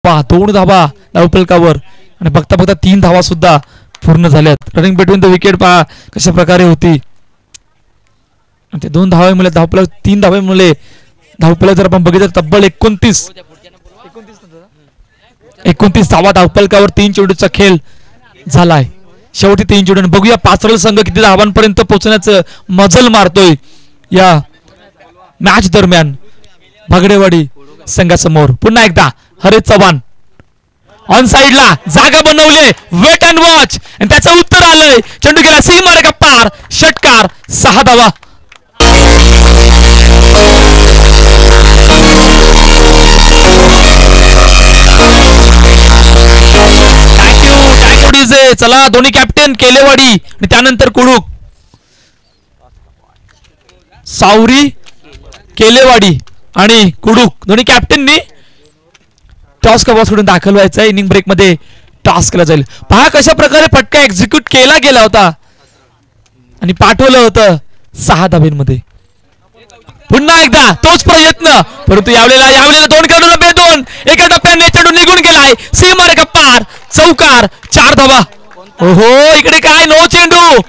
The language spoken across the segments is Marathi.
2 धावा धावफलकावर आणि बघता बघता 3 धावा सुद्धा पूर्ण झाल्यात. रनिंग बिटवीन द विकेट पहा कशा प्रकारे होती. ते 2 धावामुळे धावफलक 3 धावामुळे धावफलक जर आपण बघितलं तब्बल 29 धावा धावफलकावर 3 चेंडूचा खेळ झालाय. शेवटी 3 चेंडू. बघूया पाचरल संघ किती धावांपर्यंत पोहोचण्याचं मजल मारतोय या मॅच दरम्यान. भागडेवाडी संघासमोर पुन्हा एकदा हरेश चव्हाण ऑन साइडला जागा बनवले. वेट अँड वॉच आणि त्याचं उत्तर आलंय. चेंडू गेला सीमारेखा पार. षटकार 6 धावा. चला दोन्ही कॅप्टन केलेवाडी आणि त्यानंतर कुडूक. सावरी केलेवाडी आणि कुडूक दोन्ही कॅप्टननी टॉस का बॉल सोडून दाखल व्हायचा. इनिंग ब्रेक मध्ये टॉस केला जाईल. पहा कशा प्रकारे फटका एक्झिक्यूट केला गेला होता आणि पाठवलं होतं 6 धाब्यांमध्ये. पुन्हा एकदा तोच प्रयत्न परंतु यावेळेला 2 खेळाडूंना बेदोन. एका टप्प्याने चेंडू निघून गेलाय. सीमारेखा पार. चौकार 4 धावा. ओहो इकडे काय नो चेंडू.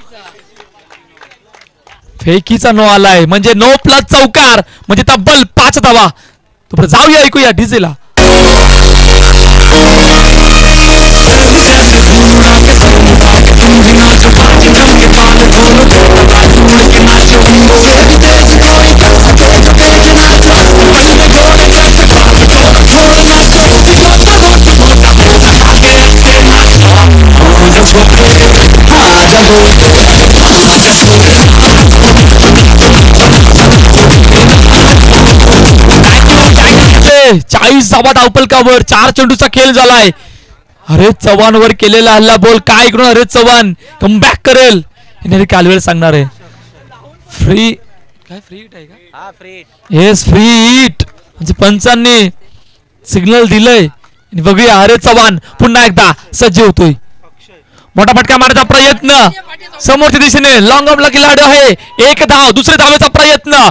फेकीचा नो आलाय म्हणजे नो प्लस चौकार म्हणजे तब्बल 5 धावा. जाऊया ऐकूया डीजेला. चाळीस धावा धावफलकावर 4 चेंडूचा खेळ झालाय. हरेश चव्हाण वर केलेला हल्ला बॉल काय इकडून हरेश चव्हाण कमबॅक करेल हे कालवेळ सांगणार आहे. फ्री काय फ्री हिट आहे का? हा free hit. Yes free hit म्हणजे पंचांनी सिग्नल दिलंय. बघूया हरेश चव्हाण पुन्हा एकदा सज्ज होतोय. मोठा फटका मारण्याचा प्रयत्न समोरच्या दिशेने लॉंग ऑफला खेळाडू आहे. 1 धाव. दुसऱ्या धावेचा प्रयत्न.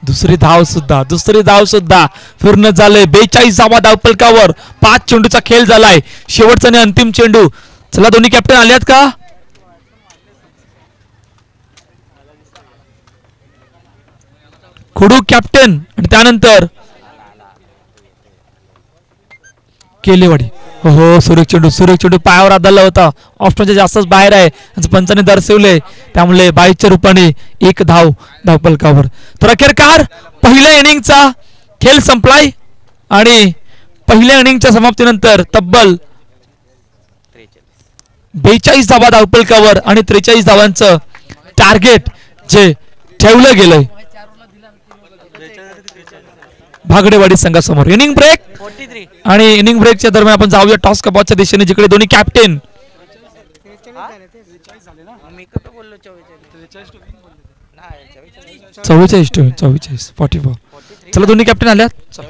दुसरी धाव सुद्धा पूर्ण झाले. 42 धावा धावफलकावर 5 चेंडूचा खेळ झालाय. शेवटचा आणि अंतिम चेंडू. चला दोन्ही कॅप्टन आल्यात का? खुडूक कॅप्टन आणि त्यानंतर केलेवाडी. हो सुरेख चेंडू पायावर आदळला होता. ऑप्शनच्या जास्तच बाहेर आहे पंचाने दर्शवले त्यामुळे 22च्या रूपाने 1 धाव धावफलकावर. तर अखेरकार पहिल्या इनिंगचा खेळ संपलाय आणि पहिल्या इनिंगच्या समाप्तीनंतर तब्बल 42 धावा धावफलकावर आणि 43 धावांचं टार्गेट जे ठेवलं गेलंय भागडेवाडी संघासमोर. इनिंग ब्रेक 43 आणि इनिंग ब्रेकच्या दरम्यान आपण जाऊया टॉस कबॉटच्या दिशेने जिकडे दोन्ही कॅप्टन 44. चला दोन्ही कॅप्टन आल्यात.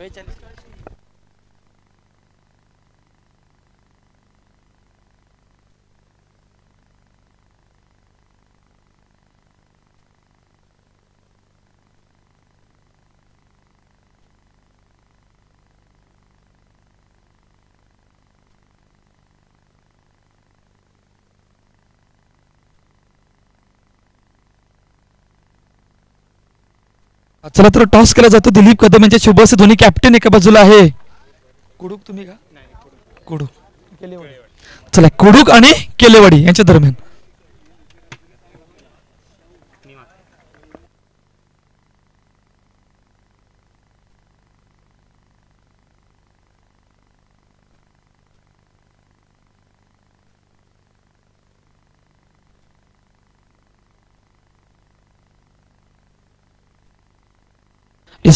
चला तर टॉस केला जातो. दिलीप कदम यांच्या शुभ असे दोन्ही कॅप्टन एका बाजूला आहे. कुडूक तुम्ही का? कुडूक. चला कुडूक आणि केलेवाडी यांच्या दरम्यान.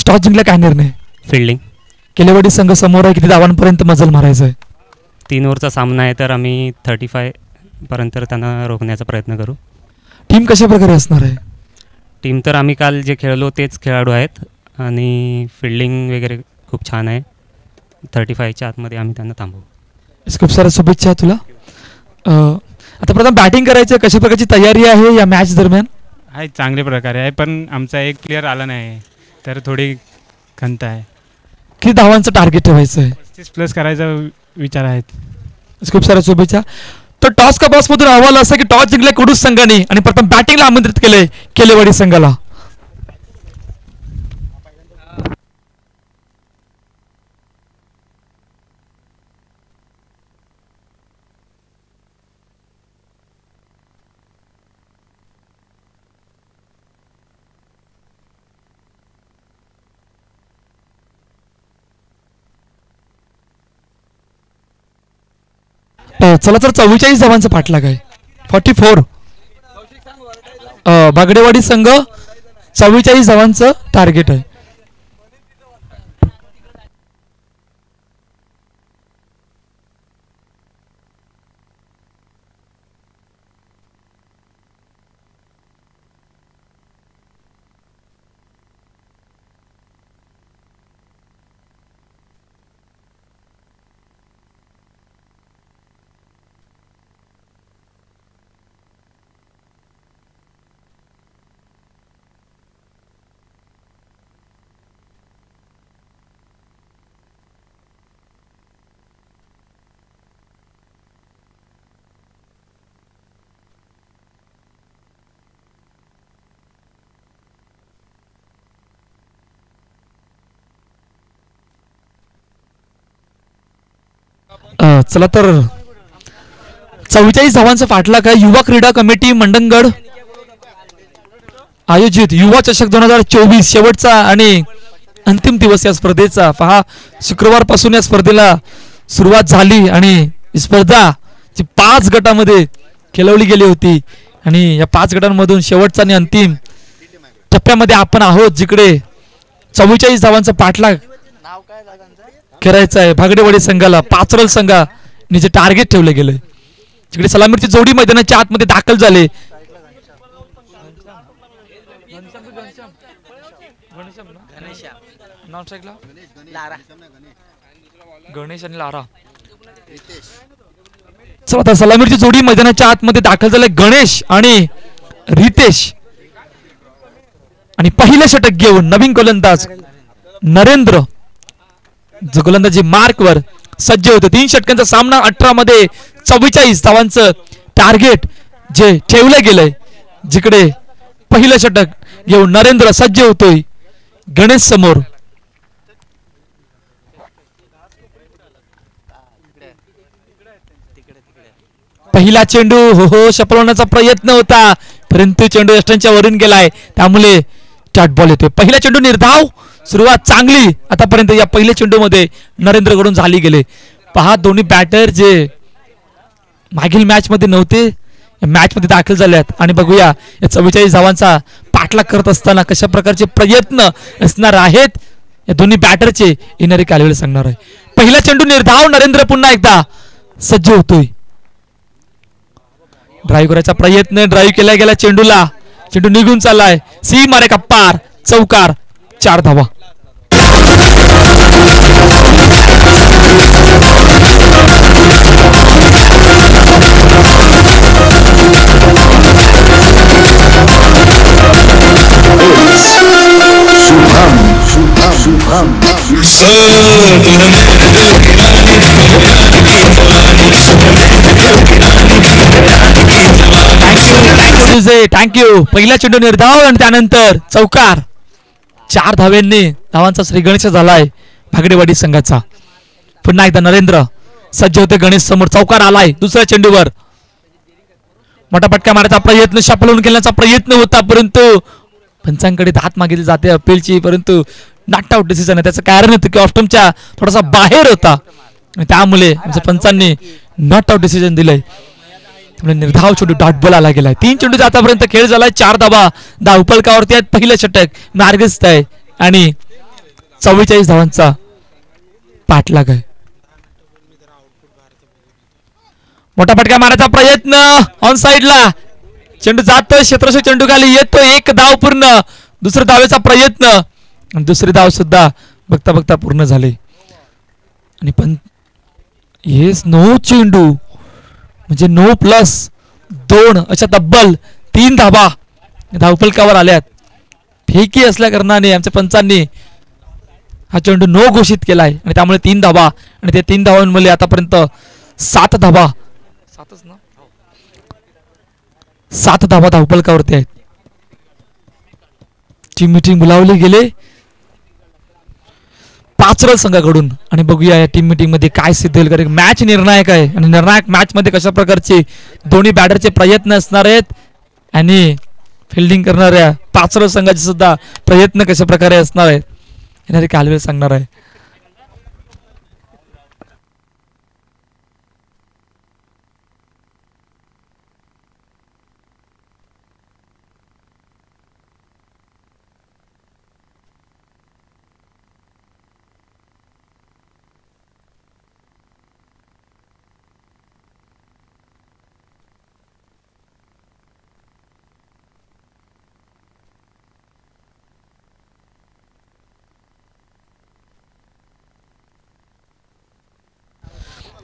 टॉस जिंकला काय निर्णय? फिल्डिंग. केलेवाडी संघ समोर आहे. किती धावांपर्यंत मजल मारायचा आहे? 3 ओव्हरचा सामना आहे तर आम्ही 35 पर्यंत त्यांना रोखण्याचा प्रयत्न करू. टीम कशा प्रकारे असणार आहे? टीम तर आम्ही काल जे खेळलो तेच खेळाडू आहेत आणि फिल्डिंग वगैरे खूप छान आहे. 35च्या आतमध्ये आम्ही त्यांना थांबवू. खूप साऱ्या शुभेच्छा तुला. आता प्रथम बॅटिंग करायचं कशा प्रकारची तयारी आहे या मॅच दरम्यान? आहे चांगल्या प्रकारे आहे पण आमचा एक प्लेअर आला नाही तर थोडी खंत आहे. किती धावांचं टार्गेट ठेवायचं आहे? प्लस करायचा विचार आहेत. खूप साऱ्या शुभेच्छा. तर टॉस का बॉस मधून अहवाल असा की टॉस जिंकले कडूस संघाने आणि प्रथम बॅटिंगला आमंत्रित केले केलेवाडी संघाला. चला तर 44 धावांचा पाठलाग आहे. 44 बागडेवाडी संघ 44 धावांचं टार्गेट आहे. चला तर 44 धावांचा पाठलाग आहे. युवा क्रीडा कमिटी मंडणगड आयोजित युवा चषक 2024 शेवटचा आणि अंतिम दिवस या स्पर्धेचा. पहा, शुक्रवारपासून या स्पर्धेला सुरुवात झाली आणि ही स्पर्धा जी 5 गटामध्ये खेळवली गेली होती आणि या 5 गटांमधून शेवटचा आणि अंतिम टप्प्यामध्ये आपण आहोत, जिकडे 44 धावांचा पाठलाग करायचा आहे भागडेवाडी संघाला. पाचरल संघाने जे टार्गेट ठेवले गेले, जिकडे सलामीची जोडी मैदानाच्या आतमध्ये दाखल झाले. गणेश आणि लारा. चला आता सलामीची जोडी मैदानाच्या आतमध्ये दाखल झाले. गणेश आणि रितेश आणि पहिलं षटक घेऊन नवीन गोलंदाज नरेंद्र जो गोलंदाजी मार्कवर सज्ज होते. 3 षटकांचा सामना 18 मध्ये 44 धावांचं टार्गेट जे ठेवलं गेलंय, जिकडे पहिलं षटक घेऊन नरेंद्र सज्ज होतोय गणेश समोर. पहिला चेंडू हो शपलवण्याचा प्रयत्न होता, परंतु चेंडू यष्टांच्या वरून गेलाय, त्यामुळे डॉट बॉल येतोय. पहिला चेंडू निर्धाव. सुरुवात चांगली आतापर्यंत या पहिल्या चेंडू मध्ये नरेंद्रकडून झाली गेले. पहा, दोन्ही बॅटर जे मागील मॅच मध्ये नव्हते मॅच मध्ये दाखल झाल्यात आणि बघूया या 44 धावांचा पाठलाग करत असताना कशा प्रकारचे प्रयत्न असणार आहेत या दोन्ही बॅटरचे येणारे कालवेळ सांगणार आहे. पहिला चेंडू निर्धाव. नरेंद्र पुन्हा एकदा सज्ज होतोय. ड्राईव्ह करायचा प्रयत्न, ड्राईव्ह केला गेला चेंडूला, चेंडू निघून चाललाय. सी मारे का पार, चौकार, 4 धावा. थँक्यू. पहिला चेंडू निर्धाव आणि त्यानंतर चौकार. 4 धावांनी धावांचा श्रीगणेश झालाय भागडेवाडी संघाचा. पुन्हा एकदा नरेंद्र सज्ज होते गणेश समोर. चौकार आलाय दुसऱ्या चेंडूवर. मोठा पटका मारायचा प्रयत्न, शापलवून खेळण्याचा प्रयत्न होता, परंतु पंचांकडे हात मागितली जाते अपीलची, परंतु नॉट आउट डिसिजन आहे. त्याचं कारण होतं की ऑफ्टमच्या थोडासा बाहेर होता आणि त्यामुळे पंचांनी नॉट आउट डिसिजन दिलंय. निर्धाव चेंडू डॉट बॉल आला गेलाय. 3 चेंडूचा आतापर्यंत खेळ झालाय. 4 धावा धावफलकावरती आहेत. पहिलं षटक मार्गस्थ आहे आणि 44 धावांचा पाठलाग आहे. मोठा फटका मारायचा प्रयत्न ऑन साइडला, चेंडू जातोय क्षेत्रशः चेंडू खाली येतो. 1 धाव पूर्ण. दुसऱ्या धावेचा प्रयत्न आणि दुसरी धाव सुद्धा बघता बघता पूर्ण झाले आणि पण येस नो चेंडू म्हणजे नो प्लस 2 अशा तब्बल 3 धावा धावफलकावर आल्यात. फेकी असल्या कारणाने आमच्या पंचांनी हा चेंडू नो घोषित केलाय आणि त्यामुळे 3 धावा आणि ते 3 धावांमुळे आतापर्यंत 7 धावा 7 धावा धावफलकावरती आहेत. टीम मीटिंग बोलावले गेले 5 रन संघाकडून आणि बघूया या टीम मीटिंग मध्ये काय सिद्ध होईल. कारण मॅच निर्णायक आहे आणि निर्णायक मॅच मध्ये कशा प्रकारचे दोन्ही बॅटरचे प्रयत्न असणार आहेत आणि फिल्डिंग करणाऱ्या 5 रन संघाचे सुद्धा प्रयत्न कशा प्रकारे असणार आहेत येणारे कालवेल सांगणार आहे.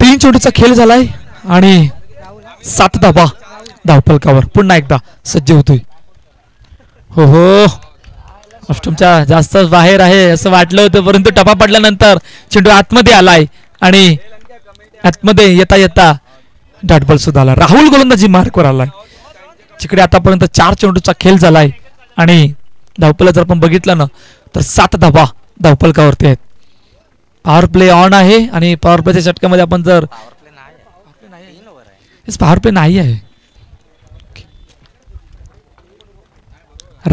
तीन चेंडूचा खेळ झालाय आणि 7 धावा धावफलकावर पुन्हा एकदा सज्ज होतोय. हो हो अष्टमच्या जास्त बाहेर आहे असं वाटलं होतं परंतु टपा पडल्यानंतर चेंडू आतमध्ये आलाय आणि आतमध्ये येता येता डॉटबॉल सुद्धा आला. राहुल गोलंदाजी मार्कवर आलाय. जिकडे आतापर्यंत 4 चेंडूचा खेळ झालाय आणि धावफलक जर आपण बघितलं ना तर 7 धावा धावफलकावरती आहेत. पॉवर प्ले ऑन आहे आणि पॉवर प्लेच्या षटकामध्ये आपण जर पॉवर प्ले नाही आहे.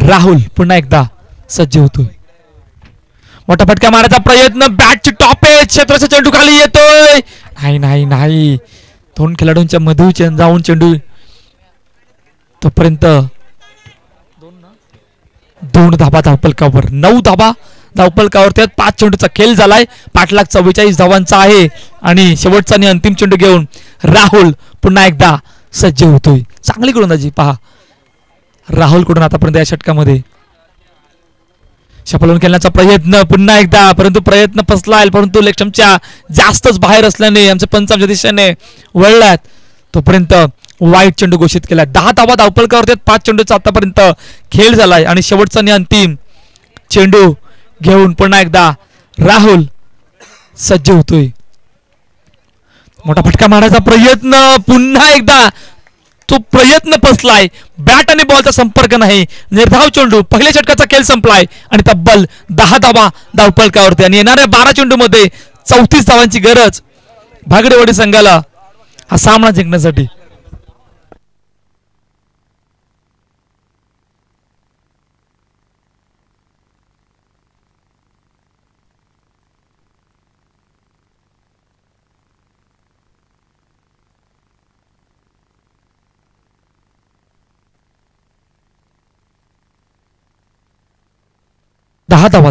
राहुल पुन्हा एकदा सज्ज होतोय. मोठा फटका मारायचा प्रयत्न बॅटची टॉप आहे क्षेत्राचा चेंडू खाली येतोय. नाही नाही नाही 2 खेळाडूंच्या मध्ये जाऊन चेंडू तोपर्यंत 2 धाबा धावफलकावर 9 धाबा धावफलकावर 5 चेंडूचा खेळ झालाय. 5,44,000 धावांचा आहे आणि शेवटचा आणि अंतिम चेंडू घेऊन राहुल पुन्हा एकदा सज्ज होतोय. चांगली गोलंदाजी पहा राहुल कडून आतापर्यंत या षटकामध्ये. शपलून खेळण्याचा प्रयत्न पुन्हा एकदा परंतु प्रयत्न फसलाय परंतु लेक्चमच्या जास्तच बाहेर असल्याने आमच्या पंच आमच्या दिशेने वळल्यात. तोपर्यंत वाईट चेंडू घोषित केला. 10 धावा धावफलकावर 5 चेंडूचा आतापर्यंत खेळ झालाय आणि शेवटचा आणि अंतिम चेंडू घेऊन पुन्हा एकदा राहुल सज्ज होतोय. मोठा फटका मारायचा प्रयत्न पुन्हा एकदा तो प्रयत्न फसलाय. बॅट आणि बॉलचा संपर्क नाही. निर्धाव चेंडू पहिल्या षटकाचा खेळ संपलाय आणि तब्बल 10 धावा धावफलकावरती आणि येणाऱ्या 12 चेंडू मध्ये 34 धावांची गरज भागडेवाडी संघाला हा सामना जिंकण्यासाठी. दहा धावा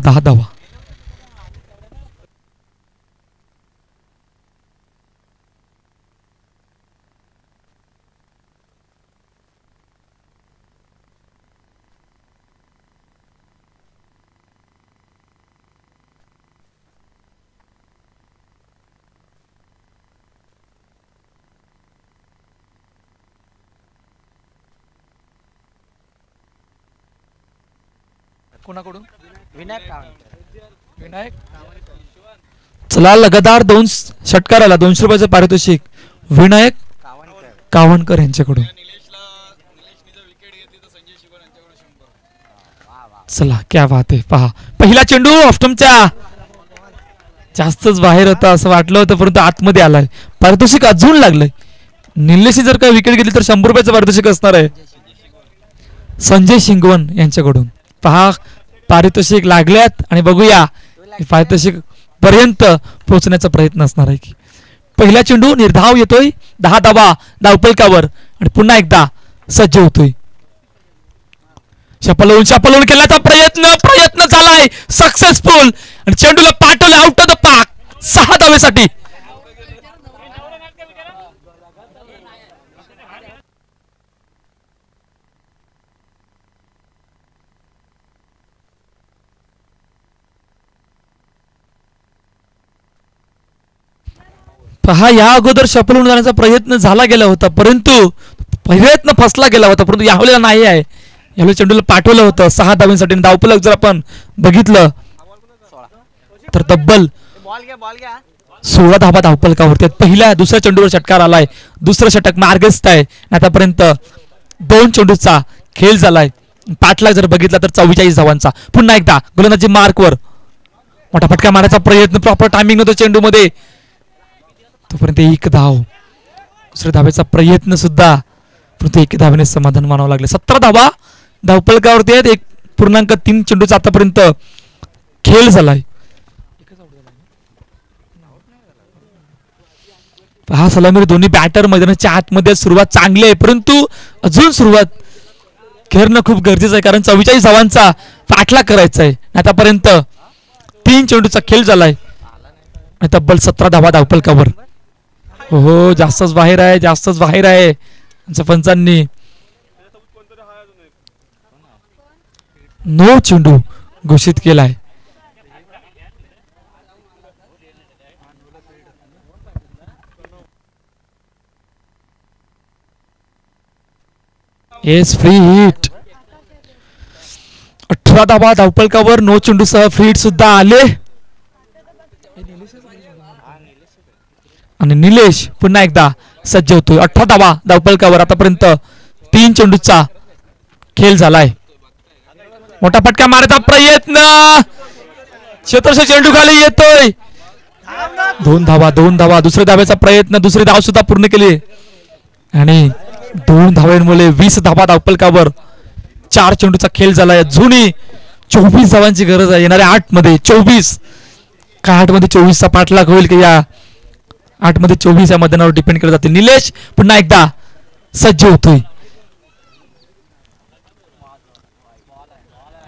कोणाकडून विनायक. चला लगातार 2 षटकाराला 200 रुपयाचं पारितोषिक विनायक कावणकर यांच्याकडून. चला क्या बात आहे. पहा पहिला चेंडू ऑफ्टमच्या जास्तच बाहेर होता असं वाटलं होतं परंतु आतमध्ये आलाय. पारितोषिक अजून लागलंय. निलेशची जर का विकेट घेतली तर 100 रुपयाचं पारितोषिक असणार आहे संजय शिंगवन यांच्याकडून. पहा पारितोषिक लागल्यात आणि बघूया पारितोषिक पर्यंत पोहोचण्याचा प्रयत्न असणार आहे की. पहिला चेंडू निर्धाव येतोय 10 धावा धावफलकावर आणि पुन्हा एकदा सज्ज होतोय. शपलवून खेळण्याचा प्रयत्न झालाय सक्सेसफुल आणि चेंडूला पाठवले आउट ऑफ द पार्क 6 धावेसाठी. पहा या अगोदर शपलून जाण्याचा प्रयत्न झाला गेला होता परंतु प्रयत्न फसला गेला होता परंतु यावेळेला नाही आहे. यावेळी चेंडूला पाठवलं होतं 6 धावांसाठी. धावफलक जर आपण बघितलं तर तब्बल 16 धावा धावफलकावरती आहेत. पहिल्या दुसऱ्या चेंडूवर षटकार आलाय. दुसरं षटक मार्गस्थ आहे. आतापर्यंत 2 चेंडूचा खेळ झालाय. पाठलाग जर बघितला तर 44 धावांचा. पुन्हा एकदा गोलंदाजी मार्कवर मोठा फटका मारायचा प्रयत्न, प्रॉपर टायमिंग नव्हतं चेंडू मध्ये, तोपर्यंत 1 धाव. दुसऱ्या धावेचा प्रयत्न सुद्धा, परंतु 1 धावेने समाधान मानावं लागले. 17 धावा धावफलकावरती आहेत. 1.3 चेंडूचा आतापर्यंत खेळ झालाय. हा सलामीर दोन्ही बॅटर मैदानाच्या आतमध्ये सुरुवात चांगली आहे, परंतु अजून सुरुवात करणं खूप गरजेचं आहे, कारण 44 धावांचा पाठलाग करायचा आहे. आतापर्यंत 3 चेंडूचा खेळ झालाय. तब्बल 17 धावा धावफलकावर. हो, जास्तच बाहेर आहे, जास्तच बाहेर आहे. पंचांनी 9 चेंडू घोषित केलाय. Yes, free hit. 18 धावा धावफलकावर 9 चेंडूसह फ्री हिट सुद्धा आले. आणि निलेश पुन्हा एकदा सज्ज होतोय. 18 धावा धावफलकावर. आतापर्यंत 3 चेंडूचा खेळ झालाय. मोठा फटका मारायचा प्रयत्न, क्षेत्ररक्षक चेंडू खाली येतोय. 2 धावा. दुसऱ्या धावेचा प्रयत्न, दुसरी धाव सुद्धा पूर्ण केली आणि 2 धावांमुळे 20 धावा धावफलकावर. 4 चेंडूचा खेळ झालाय. जुनी 24 धावांची गरज आहे येणाऱ्या 8 मध्ये. 24 का 8 मध्ये 24 चा पाठलाग होईल की या 8 मध्ये 24 या मैदानावर डिपेंड करत जाते. निलेश पुन्हा एकदा सज्ज होतोय.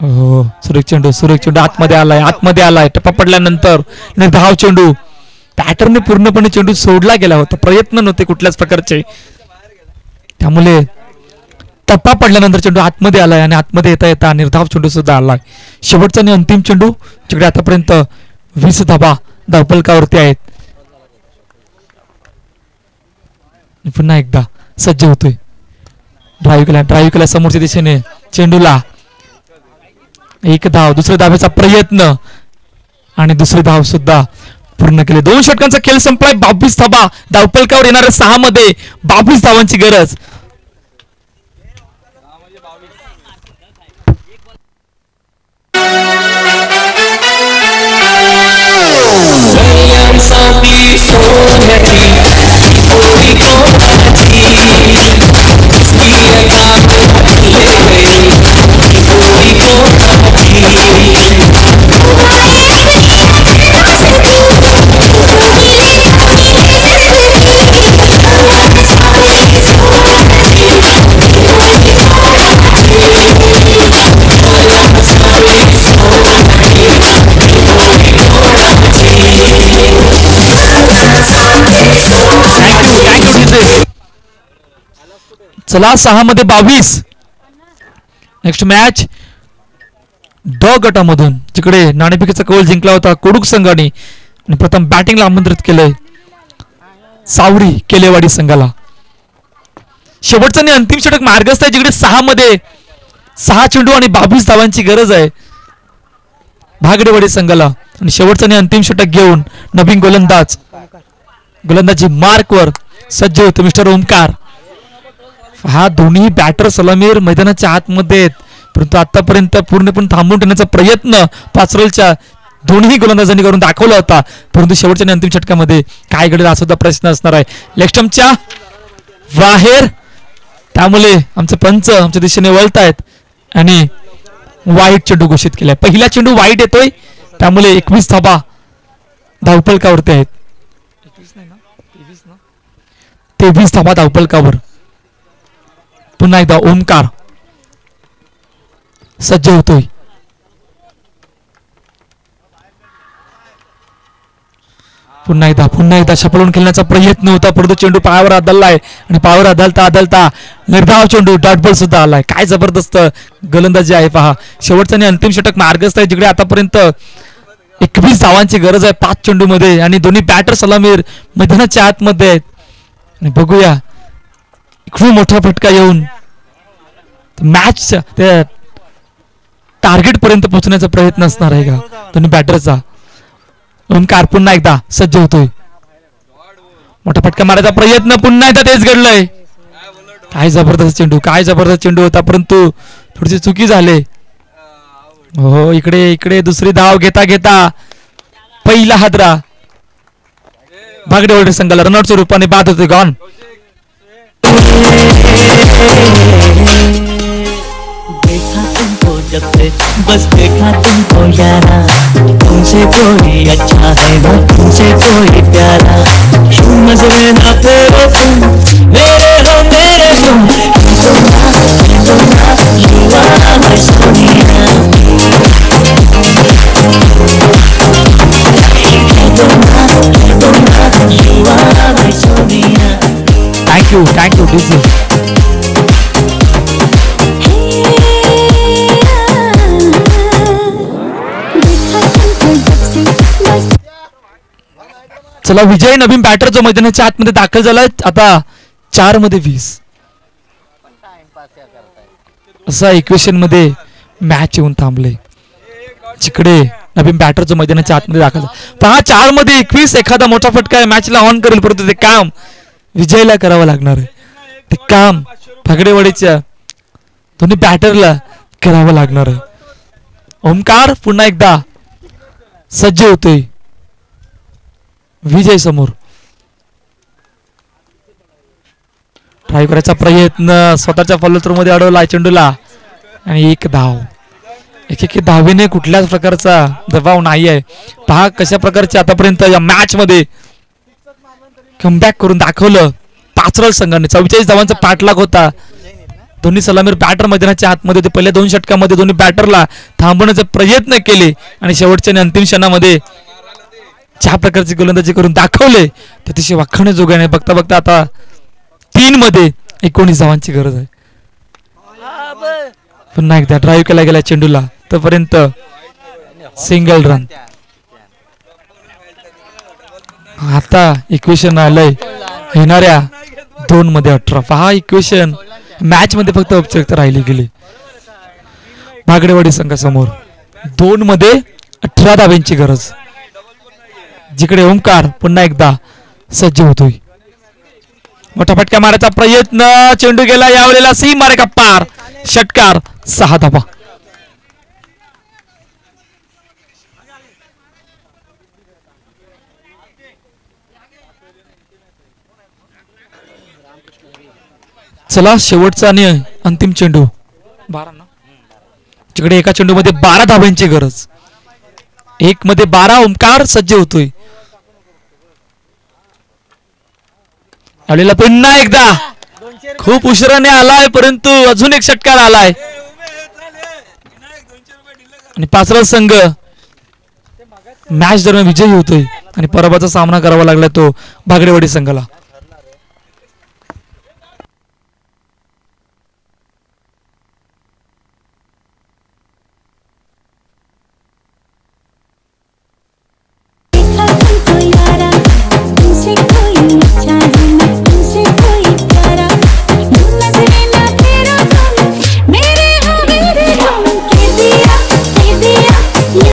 हो, सुरेख चेंडू आतमध्ये आलाय. टप्पा पडल्यानंतर धाव चेंडू. बॅटरने पूर्णपणे चेंडू सोडला गेला होता, प्रयत्न नव्हते कुठल्याच प्रकारचे, त्यामुळे टप्पा पडल्यानंतर चेंडू आतमध्ये आलाय आणि आतमध्ये येता येता निर्धाव चेंडू सुद्धा आलाय. शेवटचा आणि अंतिम चेंडू, जिकडे आतापर्यंत 20 धावा धावफलकावरती आहेत. पुन्हा एकदा सज्ज होतोय. ड्राईव्ह केला समोरच्या दिशेने चेंडूला. 1 धाव. दुसऱ्या धावेचा प्रयत्न आणि दुसरी धाव सुद्धा पूर्ण केली. 2 षटकांचा खेळ संपलाय. 22 धावा धावफलकावर. येणाऱ्या 6 मध्ये 22 धावांची गरज. चला 6 मध्ये 22. नेक्स्ट मॅच ड गटामधून, जिकडे नाणेफेकीचा कौल जिंकला होता कोडूक संघाने आणि प्रथम बॅटिंगला आमंत्रित केलंय सावरी केलेवाडी संघाला. शेवटचा आणि अंतिम षटक मार्गस्थ आहे, जिकडे 6 मध्ये 6 चेंडू आणि 22 धावांची गरज आहे भागडेवाडी संघाला. आणि शेवटचा आणि अंतिम षटक घेऊन नवीन गोलंदाजी मार्कवर सज्ज होते मिस्टर ओमकार. हा दोन्ही बॅटर सलामीर मैदानाच्या आतमध्ये आहेत, परंतु आतापर्यंत पूर्णपणे थांबवून ठेवण्याचा प्रयत्न पाचरोलच्या दोन्ही गोलंदाजांनी करून दाखवला होता, परंतु शेवटच्या आणि अंतिम षटकामध्ये काय घडेल हा सुद्धा प्रश्न असणार आहे. लेगस्टंपच्या बाहेर, त्यामुळे आमचे पंच आमच्या दिशेने वळतायत आणि वाईट चेंडू घोषित केलाय. पहिला चेंडू वाईट येतोय, त्यामुळे 21 धावा धावफलकावरती आहेत. 23 धावा धावफलकावर. पुन्हा एकदा ओमकार सज्ज होतोय. पुन्हा एकदा शपळून खेळण्याचा प्रयत्न होता, परंतु चेंडू पायावर आदळलाय आणि पायावर आदळता निर्धाव चेंडू डॉट बॉल सुद्धा आलाय. काय जबरदस्त गोलंदाजी आहे पहा. शेवटचा आणि अंतिम षटक मार्गस्थ आहे, जिकडे आतापर्यंत 21 धावांची गरज आहे 5 चेंडू मध्ये आणि दोन्ही बॅटर सलामीर मैदानाच्या आतमध्ये आहेत. आणि बघूया खूप मोठा फटका येऊन मॅचच्या टार्गेट पर्यंत पोहोचण्याचा प्रयत्न असणार आहे का दोन्ही बॅटरचा. ओमकार पुन्हा एकदा सज्ज होतोय. मोठा फटका मारायचा प्रयत्न पुन्हा एकदा तेच घडलंय. काय जबरदस्त चेंडू होता परंतु थोडीशी चुकी झाली. हो इकडे दुसरी धाव घेता घेता पहिला हादरा भागडेवाडी संघाला रनआउटच्या रूपाने बाद होते. गॉन. देखा तुमको जब से बस देखा तुमको यारा, तुमसे कोई अच्छा है ना तुमसे कोई प्यारा, यूं नजरे ना फेरो तुम मेरे हो मेरे तुम, युवा मैं सोनिया, युवा मैं सोनिया. Thank you DJ. चला विजय नवीन बॅटर जो मैदानाच्या आतमध्ये दाखल झालाय. आता 4 मध्ये 20 असा इक्वेशन मध्ये मॅच येऊन थांबले. जिकडे नवीन बॅटर जो मैदानाच्या आतमध्ये दाखल पहा 4 मध्ये 21 एखादा मोठा फटका मॅचला ऑन करेल परंतु ते काम विजयला करावं लागणार आहे. ते काम भागडेवाडीच्या दोन्ही बॅटरला करावं लागणार आहे. ओमकार पुन्हा एकदा सज्ज होतोय विजय समोर. ट्राय करायचा प्रयत्न स्वतःच्या फॉलोथ्रू मध्ये अडवला चेंडूला आणि एक धाव. एक धावेने कुठल्याच प्रकारचा दबाव नाही आहे. पहा कशा प्रकारचे आतापर्यंत या मॅच मध्ये कमबॅक करून दाखवलं पाचरल संघाने. 44 धावांचा पाठलाग होता. दोन्ही सलामीर बॅटर मैदानाच्या आतमध्ये होते. पहिल्या 2 षटकामध्ये दोन्ही बॅटरला थांबवण्याचे प्रयत्न केले आणि शेवटच्या अंतिम क्षणामध्ये ज्या प्रकारची गोलंदाजी करून दाखवले ते अतिशय वाखाणे जोगाने. बघता बघता आता 3 मध्ये 19 धावांची गरज आहे. पुन्हा एकदा ड्राईव्ह केला गेला चेंडूला तोपर्यंत सिंगल रन. आता इक्वेशन आलंय येणाऱ्या 2 मध्ये 18. हा इक्वेशन मॅच मध्ये फक्त औपचारिकता राहिली गेली. भागडेवाडी संघासमोर 2 मध्ये 18 धावांची गरज. जिकडे ओमकार पुन्हा एकदा सज्ज होतोय. मोठा फटका मारायचा प्रयत्न चेंडू गेला यावेळेला सीमारेखा पार. षटकार 6 धावा. चला शेवटचा आणि अंतिम चेंडू 12 ना. जिकडे एका चेंडू मध्ये 12 धावांची गरज. 1 मध्ये 12. ओमकार सज्ज होतोय. आलेला पुन्हा एकदा खूप उशिराने आलाय परंतु अजून एक षटकार आलाय आणि पाचरा संघ मॅच दरम्यान विजयी होतोय आणि पराभवाचा सामना करावा लागला तो भागडेवाडी संघाला.